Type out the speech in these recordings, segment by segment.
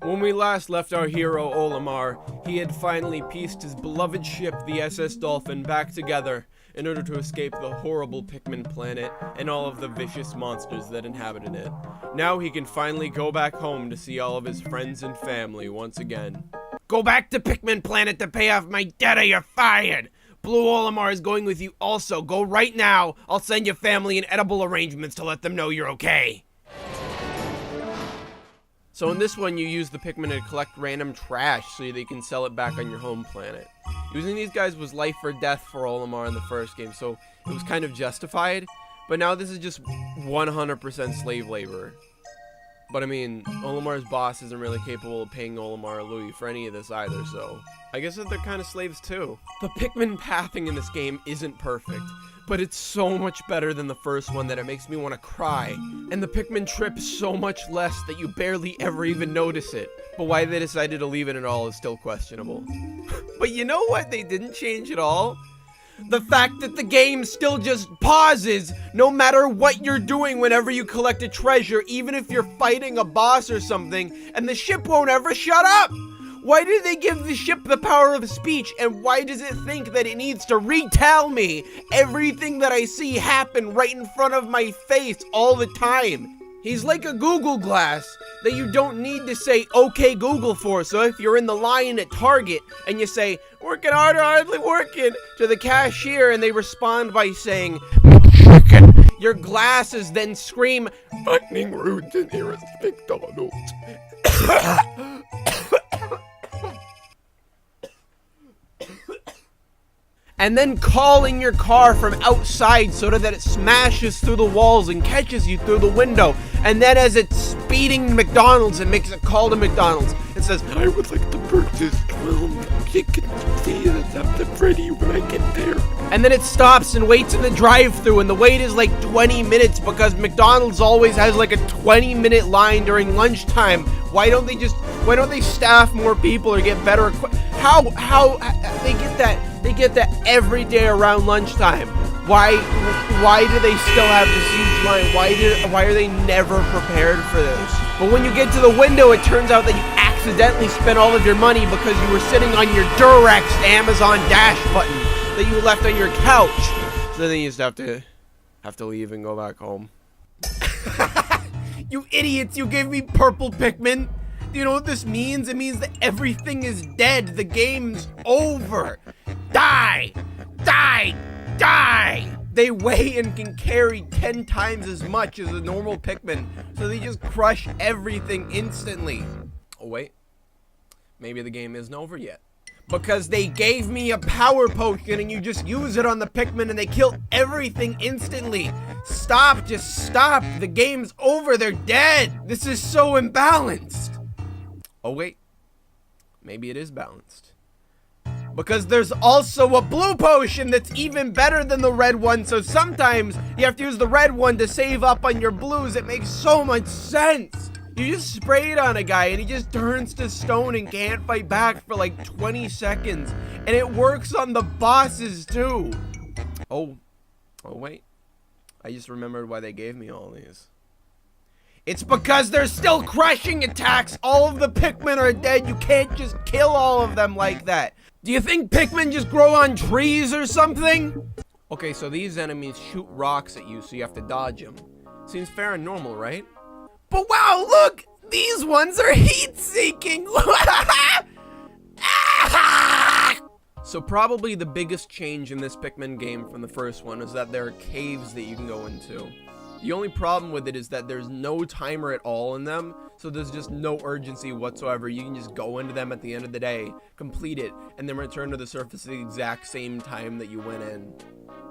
When we last left our hero Olimar, he had finally pieced his beloved ship, the SS Dolphin, back together in order to escape the horrible pikMEN planet and all of the vicious monsters that inhabited it. Now he can finally go back home to see all of his friends and family once again. Go back to pikMEN planet to pay off my debt or you're fired! Blue Olimar is going with you also. Go right now. I'll send your family an edible arrangements to let them know you're okay. So in this one, you use the pikMEN to collect random trash so they can sell it back on your home planet. Using these guys was life or death for Olimar in the first game, so it was kind of justified. But now this is just 100% slave labor. But I mean, Olimar's boss isn't really capable of paying Olimar or Louie for any of this either, so I guess that they're kind of slaves too. The pikMEN pathing in this game isn't perfect, but it's so much better than the first one that it makes me want to cry. And the pikMEN trip so much less that you barely ever even notice it. But why they decided to leave it at all is still questionable. But you know what they didn't change at all? The fact that the game still just pauses no matter what you're doing whenever you collect a treasure, even if you're fighting a boss or something, and the ship won't ever shut up! Why did they give the ship the power of speech, and why does it think that it needs to retell me everything that I see happen right in front of my face all the time? He's like a Google Glass that you don't need to say, okay Google for, so if you're in the line at Target and you say, working hard, hardly working, to the cashier and they respond by saying, chicken, your glasses then scream, fucking rude to nearest McDonald's. And then calling your car from outside so that it smashes through the walls and catches you through the window. And then as it's speeding McDonald's, it makes a call to McDonald's. It says, I would like to purchase 12 chicken pieces after ready when I get there. And then it stops and waits in the drive-thru, and the wait is like 20 minutes because McDonald's always has like a 20-minute line during lunchtime. Why don't they staff more people or get better equipment? How they get that every day around lunchtime. Why do they still have this huge line? Why are they never prepared for this? But when you get to the window, it turns out that you accidentally spent all of your money because you were sitting on your Durex Amazon Dash button that you left on your couch. So then you just have to leave and go back home. You idiots, you gave me purple pikMEN. Do you know what this means? It means that everything is dead. The game's over. Die! Die! Die! They weigh and can carry 10 times as much as a normal pikMEN, so they just crush everything instantly. Oh wait, maybe the game isn't over yet. Because they gave me a power potion and you just use it on the pikMEN and they kill everything instantly. Stop, just stop. The game's over, they're dead. This is so imbalanced. Oh wait, maybe it is balanced. Because there's also a blue potion that's even better than the red one, so sometimes you have to use the red one to save up on your blues. It makes so much sense. You just spray it on a guy and he just turns to stone and can't fight back for like 20 seconds. And it works on the bosses too. Oh wait, I just remembered why they gave me all these. It's because there's still crushing attacks. All of the pikMEN are dead. You can't just kill all of them like that. Do you think pikMEN just grow on trees or something? Okay, so these enemies shoot rocks at you, so you have to dodge them. Seems fair and normal, right? But wow, look! These ones are heat-seeking! So probably the biggest change in this pikMEN game from the first one is that there are caves that you can go into. The only problem with it is that there's no timer at all in them, so there's just no urgency whatsoever. You can just go into them at the end of the day, complete it, and then return to the surface at the exact same time that you went in.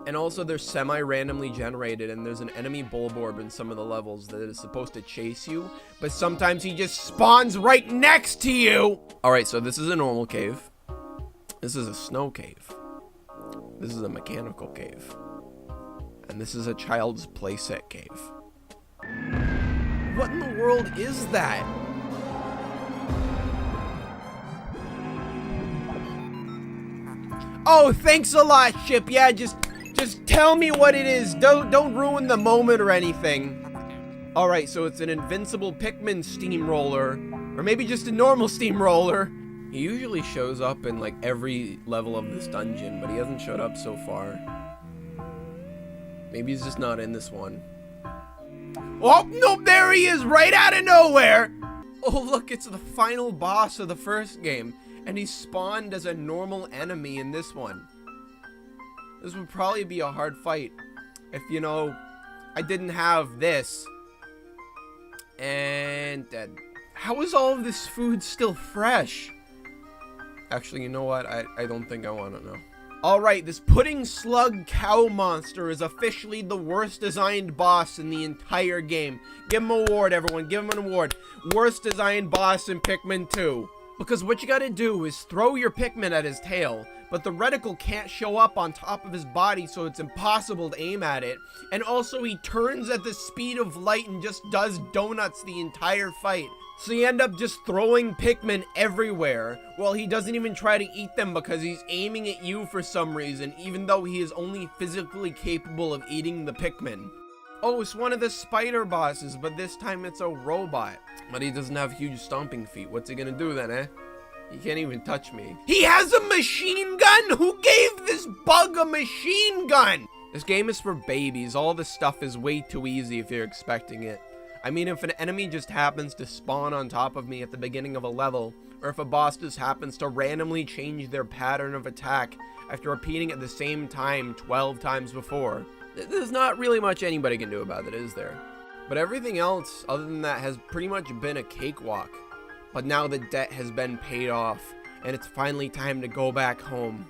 And also they're semi-randomly generated, and there's an enemy Bulborb in some of the levels that is supposed to chase you, but sometimes he just spawns right next to you! Alright, so this is a normal cave. This is a snow cave. This is a mechanical cave. And this is a child's playset cave. What in the world is that? Oh, thanks a lot, Chip. Yeah, just tell me what it is. Don't ruin the moment or anything. Alright, so it's an invincible pikMEN steamroller Or maybe just a normal steamroller. He usually shows up in like every level of this dungeon, but he hasn't showed up so far. Maybe he's just not in this one. Oh, nope, there he is, right out of nowhere! Oh, look, it's the final boss of the first game, and he spawned as a normal enemy in this one. This would probably be a hard fight if, you know, I didn't have this. And how is all of this food still fresh? Actually, you know what? I don't think I want to know. Alright, this pudding slug cow monster is officially the worst designed boss in the entire game. Give him an award, everyone. Give him an award. Worst designed boss in Pikmin 2. Because what you gotta do is throw your Pikmin at his tail, but the reticle can't show up on top of his body, so it's impossible to aim at it. And also, he turns at the speed of light and just does donuts the entire fight. So you end up just throwing Pikmin everywhere. Well, he doesn't even try to eat them because he's aiming at you for some reason, even though he is only physically capable of eating the Pikmin. Oh, it's one of the spider bosses, but this time it's a robot. But he doesn't have huge stomping feet. What's he gonna do then, eh? He can't even touch me. He has a machine gun? Who gave this bug a machine gun? This game is for babies. All this stuff is way too easy if you're expecting it. I mean, if an enemy just happens to spawn on top of me at the beginning of a level, or if a boss just happens to randomly change their pattern of attack after repeating at the same time 12 times before, there's not really much anybody can do about it, is there? But everything else, other than that, has pretty much been a cakewalk. But now the debt has been paid off, and it's finally time to go back home.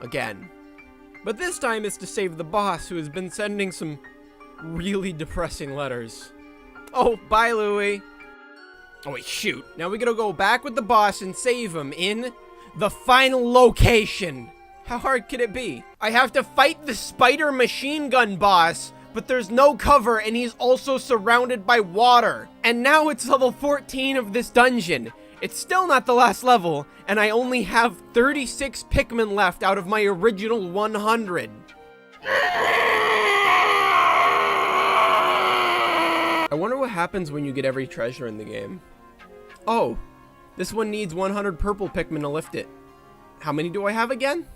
Again. But this time it's to save the boss, who has been sending some really depressing letters. Oh, bye, Louie. Oh, wait, shoot. Now we gotta go back with the boss and save him in the final location. How hard could it be? I have to fight the spider machine gun boss, but there's no cover and he's also surrounded by water. And now it's level 14 of this dungeon. It's still not the last level, and I only have 36 Pikmin left out of my original 100. I wonder what happens when you get every treasure in the game. Oh, this one needs 100 purple Pikmin to lift it. How many do I have again?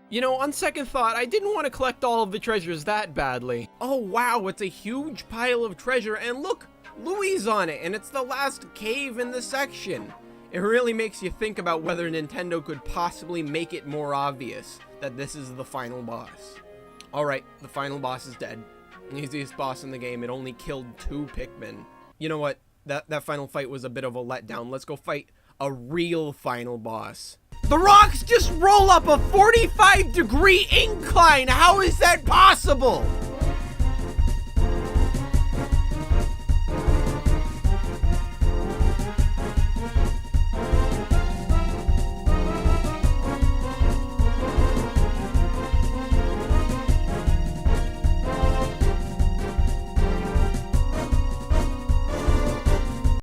You know, on second thought, I didn't want to collect all of the treasures that badly. Oh wow, it's a huge pile of treasure, and look, Louie's on it, and it's the last cave in the section. It really makes you think about whether Nintendo could possibly make it more obvious that this is the final boss. Alright, the final boss is dead. Easiest boss in the game. It only killed 2 Pikmin. You know what? That final fight was a bit of a letdown. Let's go fight a real final boss. The rocks just roll up a 45-degree incline! How is that possible?